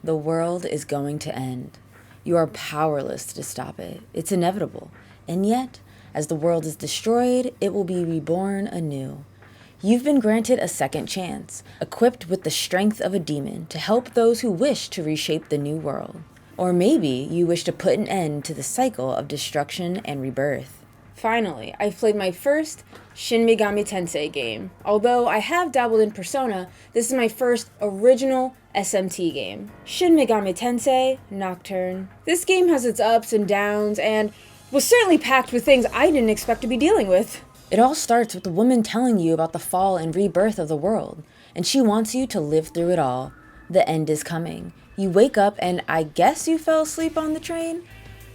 The world is going to end. You are powerless to stop it. It's inevitable. And yet, as the world is destroyed, it will be reborn anew. You've been granted a second chance, equipped with the strength of a demon to help those who wish to reshape the new world. Or maybe you wish to put an end to the cycle of destruction and rebirth. Finally, I've played my first Shin Megami Tensei game. Although I have dabbled in Persona, this is my first original SMT game. Shin Megami Tensei Nocturne. This game has its ups and downs and was certainly packed with things I didn't expect to be dealing with. It all starts with a woman telling you about the fall and rebirth of the world, and she wants you to live through it all. The end is coming. You wake up and I guess you fell asleep on the train?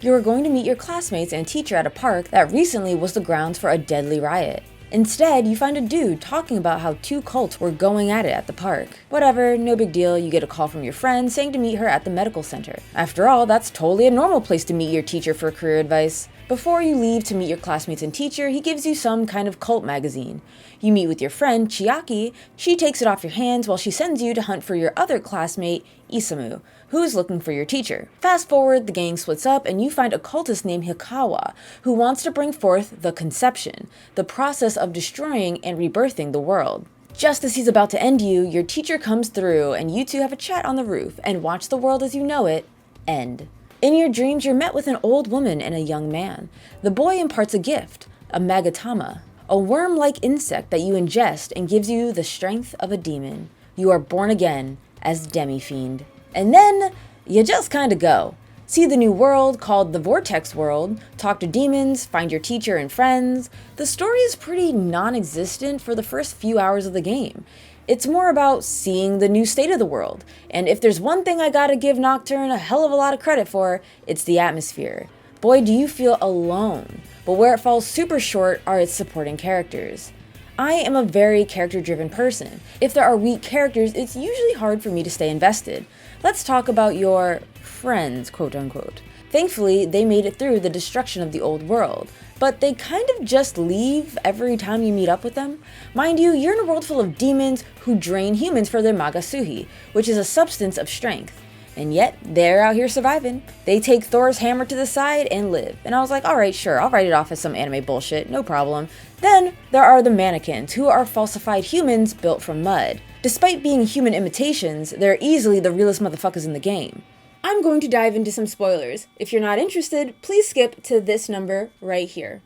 You are going to meet your classmates and teacher at a park that recently was the grounds for a deadly riot. Instead, you find a dude talking about how two cults were going at it at the park. Whatever, no big deal, you get a call from your friend saying to meet her at the medical center. After all, that's totally a normal place to meet your teacher for career advice. Before you leave to meet your classmates and teacher, he gives you some kind of cult magazine. You meet with your friend, Chiaki. She takes it off your hands while she sends you to hunt for your other classmate, Isamu, who is looking for your teacher. Fast forward, the gang splits up and you find a cultist named Hikawa, who wants to bring forth the conception, the process of destroying and rebirthing the world. Just as he's about to end you, your teacher comes through and you two have a chat on the roof and watch the world as you know it end. In your dreams, you're met with an old woman and a young man. The boy imparts a gift, a magatama, a worm-like insect that you ingest and gives you the strength of a demon. You are born again as Demi-Fiend. And then, you just kinda go. See the new world called the Vortex World, talk to demons, find your teacher and friends. The story is pretty non-existent for the first few hours of the game. It's more about seeing the new state of the world, and if there's one thing I gotta give Nocturne a hell of a lot of credit for, it's the atmosphere. Boy, do you feel alone, but where it falls super short are its supporting characters. I am a very character-driven person. If there are weak characters, it's usually hard for me to stay invested. Let's talk about your friends, quote-unquote. Thankfully, they made it through the destruction of the old world, but they kind of just leave every time you meet up with them. Mind you, you're in a world full of demons who drain humans for their magasuhi, which is a substance of strength. And yet, they're out here surviving. They take Thor's hammer to the side and live. And I was like, alright, sure, I'll write it off as some anime bullshit, no problem. Then, there are the mannequins, who are falsified humans built from mud. Despite being human imitations, they're easily the realest motherfuckers in the game. I'm going to dive into some spoilers. If you're not interested, please skip to this number right here.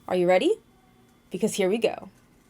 Are you ready? Because here we go.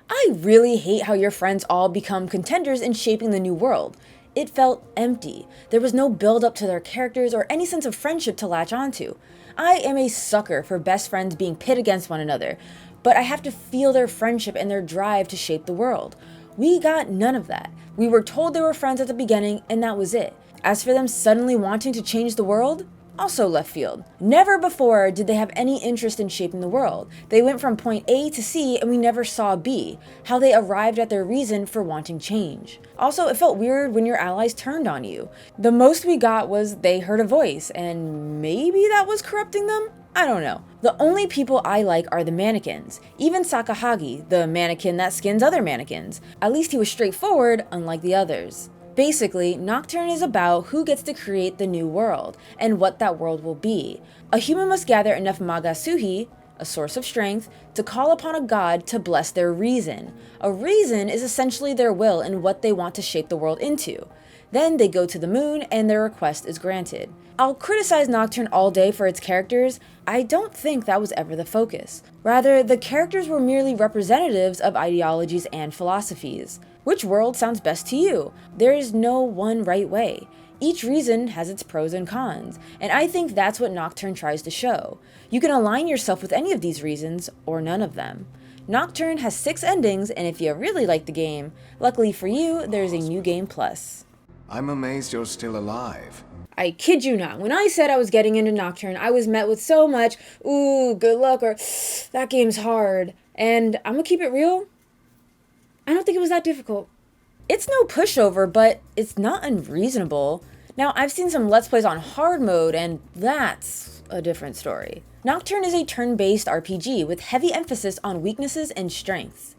I really hate how your friends all become contenders in shaping the new world. It felt empty. There was no build up to their characters or any sense of friendship to latch onto. I am a sucker for best friends being pit against one another, but I have to feel their friendship and their drive to shape the world. We got none of that. We were told they were friends at the beginning, and that was it. As for them suddenly wanting to change the world, also left field. Never before did they have any interest in shaping the world. They went from point A to C and we never saw B, how they arrived at their reason for wanting change. Also, it felt weird when your allies turned on you. The most we got was they heard a voice, and maybe that was corrupting them? I don't know. The only people I like are the mannequins. Even Sakahagi, the mannequin that skins other mannequins. At least he was straightforward, unlike the others. Basically, Nocturne is about who gets to create the new world, and what that world will be. A human must gather enough magasuhi, a source of strength, to call upon a god to bless their reason. A reason is essentially their will and what they want to shape the world into. Then they go to the moon and their request is granted. I'll criticize Nocturne all day for its characters. I don't think that was ever the focus. Rather, the characters were merely representatives of ideologies and philosophies. Which world sounds best to you? There is no one right way. Each reason has its pros and cons, and I think that's what Nocturne tries to show. You can align yourself with any of these reasons, or none of them. Nocturne has 6 endings, and if you really like the game, luckily for you, there's a New Game Plus. I'm amazed you're still alive. I kid you not, when I said I was getting into Nocturne, I was met with so much, ooh, good luck, or that game's hard. And I'm gonna keep it real, I don't think it was that difficult. It's no pushover, but it's not unreasonable. Now, I've seen some Let's Plays on hard mode, and that's a different story. Nocturne is a turn-based RPG with heavy emphasis on weaknesses and strengths.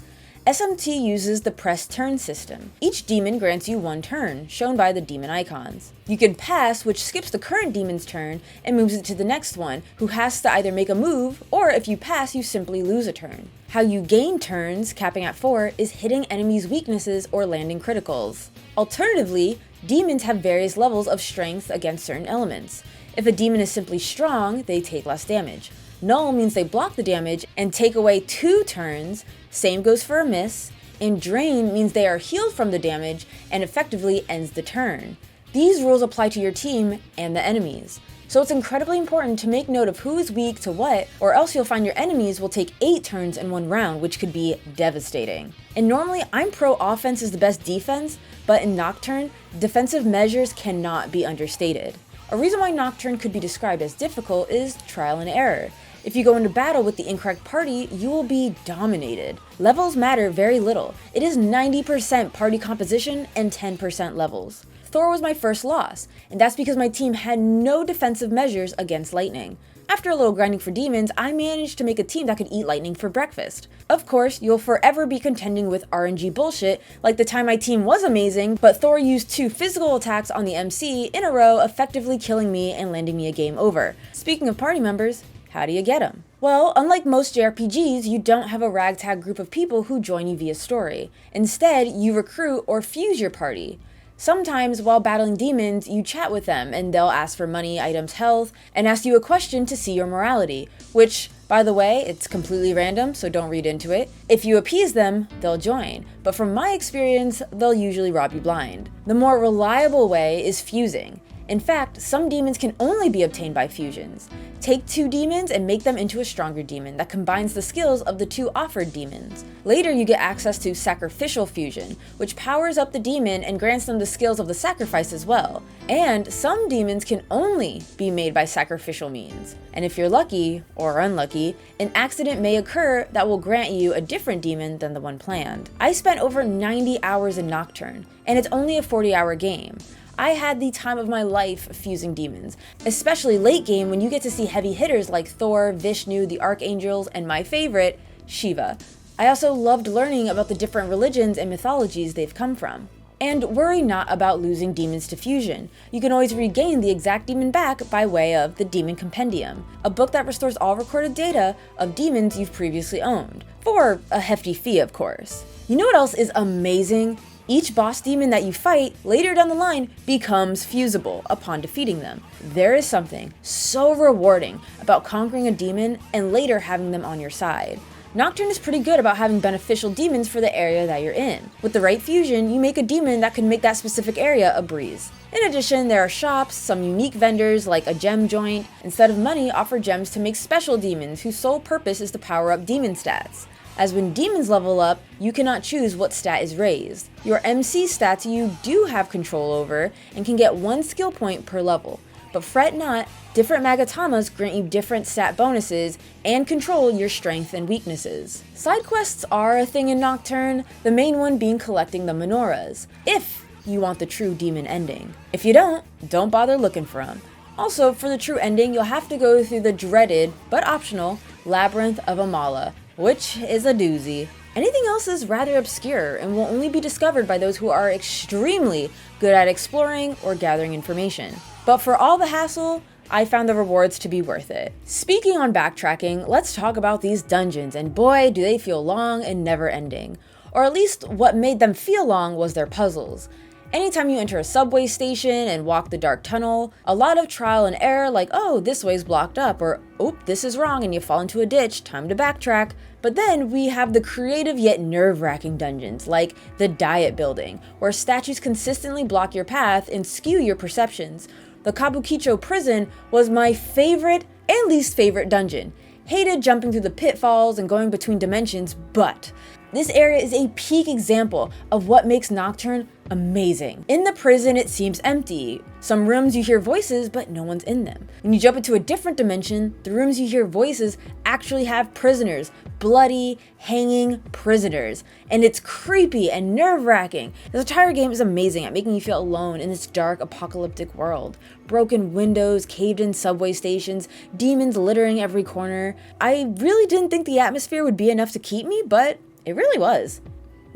SMT uses the press turn system. Each demon grants you 1 turn, shown by the demon icons. You can pass, which skips the current demon's turn and moves it to the next one, who has to either make a move, or if you pass, you simply lose a turn. How you gain turns, capping at 4, is hitting enemies' weaknesses or landing criticals. Alternatively, demons have various levels of strength against certain elements. If a demon is simply strong, they take less damage. Null means they block the damage and take away 2 turns, same goes for a miss, and Drain means they are healed from the damage and effectively ends the turn. These rules apply to your team and the enemies, so it's incredibly important to make note of who is weak to what, or else you'll find your enemies will take 8 turns in 1 round, which could be devastating. And normally I'm pro offense is the best defense, but in Nocturne, defensive measures cannot be understated. A reason why Nocturne could be described as difficult is trial and error. If you go into battle with the incorrect party, you will be dominated. Levels matter very little. It is 90% party composition and 10% levels. Thor was my first loss, and that's because my team had no defensive measures against lightning. After a little grinding for demons, I managed to make a team that could eat lightning for breakfast. Of course, you'll forever be contending with RNG bullshit, like the time my team was amazing, but Thor used 2 physical attacks on the MC in a row, effectively killing me and landing me a game over. Speaking of party members, how do you get them? Well, unlike most JRPGs, you don't have a ragtag group of people who join you via story. Instead, you recruit or fuse your party. Sometimes, while battling demons, you chat with them and they'll ask for money, items, health, and ask you a question to see your morality, which, by the way, it's completely random, so don't read into it. If you appease them, they'll join, but from my experience, they'll usually rob you blind. The more reliable way is fusing. In fact, some demons can only be obtained by fusions. Take 2 demons and make them into a stronger demon that combines the skills of the 2 offered demons. Later, you get access to sacrificial fusion, which powers up the demon and grants them the skills of the sacrifice as well. And some demons can only be made by sacrificial means. And if you're lucky, or unlucky, an accident may occur that will grant you a different demon than the one planned. I spent over 90 hours in Nocturne, and it's only a 40-hour game. I had the time of my life fusing demons, especially late game when you get to see heavy hitters like Thor, Vishnu, the Archangels, and my favorite, Shiva. I also loved learning about the different religions and mythologies they've come from. And worry not about losing demons to fusion. You can always regain the exact demon back by way of the Demon Compendium, a book that restores all recorded data of demons you've previously owned, for a hefty fee of course. You know what else is amazing? Each boss demon that you fight later down the line becomes fusible upon defeating them. There is something so rewarding about conquering a demon and later having them on your side. Nocturne is pretty good about having beneficial demons for the area that you're in. With the right fusion, you make a demon that can make that specific area a breeze. In addition, there are shops, some unique vendors like a gem joint. Instead of money, offer gems to make special demons whose sole purpose is to power up demon stats. As when demons level up, you cannot choose what stat is raised. Your MC stats you do have control over and can get 1 skill point per level. But fret not, different Magatamas grant you different stat bonuses and control your strength and weaknesses. Side quests are a thing in Nocturne, the main one being collecting the menorahs, if you want the true demon ending. If you don't bother looking for them. Also, for the true ending, you'll have to go through the dreaded, but optional, Labyrinth of Amala, which is a doozy. Anything else is rather obscure and will only be discovered by those who are extremely good at exploring or gathering information. But for all the hassle, I found the rewards to be worth it. Speaking on backtracking, let's talk about these dungeons, and boy do they feel long and never ending. Or at least what made them feel long was their puzzles. Anytime you enter a subway station and walk the dark tunnel, a lot of trial and error like, oh, this way's blocked up, or oh, this is wrong and you fall into a ditch, time to backtrack. But then we have the creative yet nerve-wracking dungeons like the Diet Building, where statues consistently block your path and skew your perceptions. The Kabukicho prison was my favorite and least favorite dungeon. Hated jumping through the pitfalls and going between dimensions, but this area is a peak example of what makes Nocturne amazing. In the prison, it seems empty. Some rooms you hear voices, but no one's in them. When you jump into a different dimension, the rooms you hear voices actually have prisoners, bloody, hanging prisoners. And it's creepy and nerve-wracking. This entire game is amazing at making you feel alone in this dark, apocalyptic world. Broken windows, caved-in subway stations, demons littering every corner. I really didn't think the atmosphere would be enough to keep me, but it really was.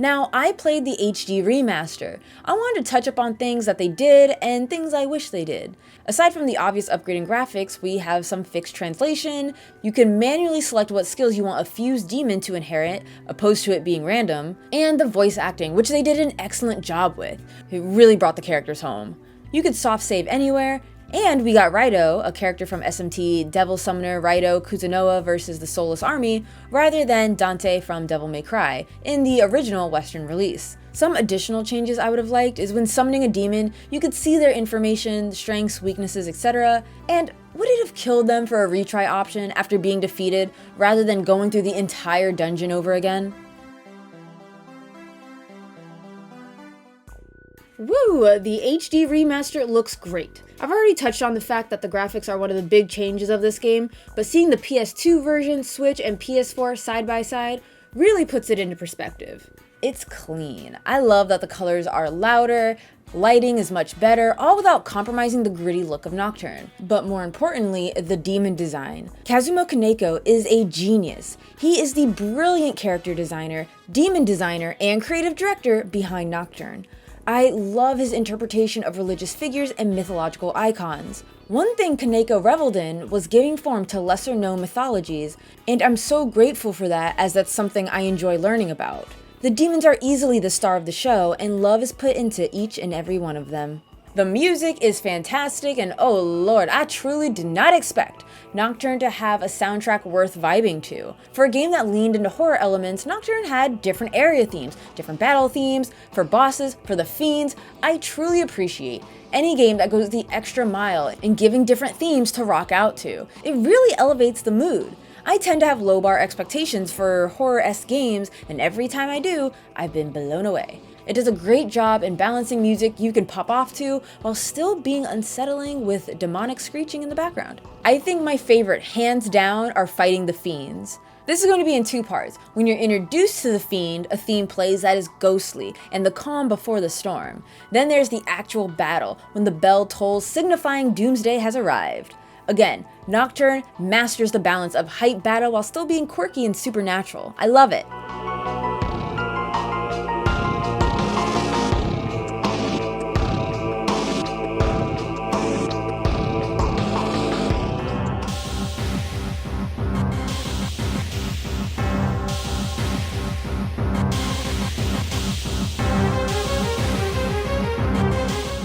Now, I played the HD remaster. I wanted to touch up on things that they did and things I wish they did. Aside from the obvious upgrade in graphics, we have some fixed translation, you can manually select what skills you want a fused demon to inherit, opposed to it being random, and the voice acting, which they did an excellent job with. It really brought the characters home. You could soft save anywhere, and we got Raito, a character from SMT Devil Summoner Raito Kuzunoa vs. the Soulless Army, rather than Dante from Devil May Cry, in the original Western release. Some additional changes I would have liked is when summoning a demon, you could see their information, strengths, weaknesses, etc. And would it have killed them for a retry option after being defeated, rather than going through the entire dungeon over again? Woo! The HD remaster looks great. I've already touched on the fact that the graphics are one of the big changes of this game, but seeing the PS2 version, Switch, and PS4 side by side really puts it into perspective. It's clean. I love that the colors are louder, lighting is much better, all without compromising the gritty look of Nocturne. But more importantly, the demon design. Kazumo Kaneko is a genius. He is the brilliant character designer, demon designer, and creative director behind Nocturne. I love his interpretation of religious figures and mythological icons. One thing Kaneko reveled in was giving form to lesser known mythologies, and I'm so grateful for that, as that's something I enjoy learning about. The demons are easily the star of the show, and love is put into each and every one of them. The music is fantastic, and oh lord, I truly did not expect Nocturne to have a soundtrack worth vibing to. For a game that leaned into horror elements, Nocturne had different area themes, different battle themes, for bosses, for the fiends. I truly appreciate any game that goes the extra mile in giving different themes to rock out to. It really elevates the mood. I tend to have low bar expectations for horror-esque games, and every time I do, I've been blown away. It does a great job in balancing music you can pop off to while still being unsettling with demonic screeching in the background. I think my favorite, hands down, are fighting the fiends. This is going to be in two parts. When you're introduced to the fiend, a theme plays that is ghostly and the calm before the storm. Then there's the actual battle, when the bell tolls signifying doomsday has arrived. Again, Nocturne masters the balance of hype battle while still being quirky and supernatural. I love it.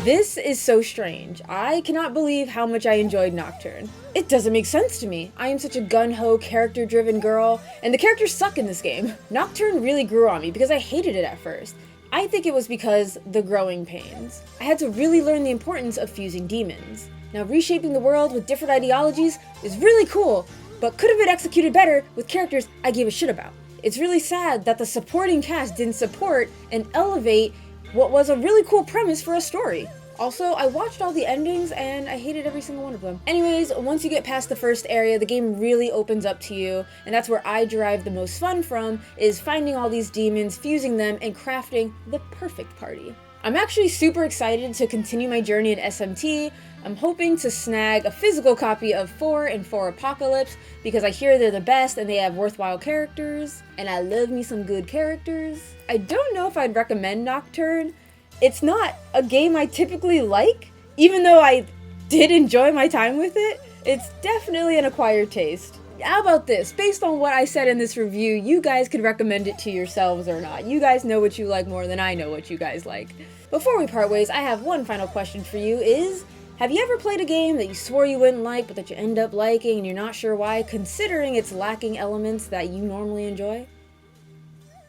This is so strange. I cannot believe how much I enjoyed Nocturne. It doesn't make sense to me. I am such a gun-ho, character-driven girl, and the characters suck in this game. Nocturne really grew on me because I hated it at first. I think it was because the growing pains. I had to really learn the importance of fusing demons. Now, reshaping the world with different ideologies is really cool, but could have been executed better with characters I gave a shit about. It's really sad that the supporting cast didn't support and elevate what was a really cool premise for a story. Also, I watched all the endings and I hated every single one of them. Anyways, once you get past the first area, the game really opens up to you, and that's where I derive the most fun from, is finding all these demons, fusing them, and crafting the perfect party. I'm actually super excited to continue my journey in SMT. I'm hoping to snag a physical copy of 4 and 4 Apocalypse because I hear they're the best and they have worthwhile characters, and I love me some good characters. I don't know if I'd recommend Nocturne. It's not a game I typically like, even though I did enjoy my time with it. It's definitely an acquired taste. How about this? Based on what I said in this review, you guys could recommend it to yourselves or not. You guys know what you like more than I know what you guys like. Before we part ways, I have one final question for you is, have you ever played a game that you swore you wouldn't like but that you end up liking and you're not sure why, considering it's lacking elements that you normally enjoy?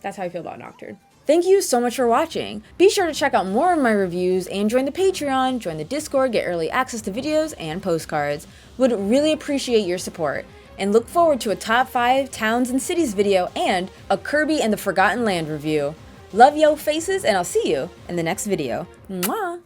That's how I feel about Nocturne. Thank you so much for watching. Be sure to check out more of my reviews and join the Patreon, join the Discord, get early access to videos and postcards. Would really appreciate your support. And look forward to a top 5 towns and cities video and a Kirby and the Forgotten Land review. Love yo faces, and I'll see you in the next video. Mwah!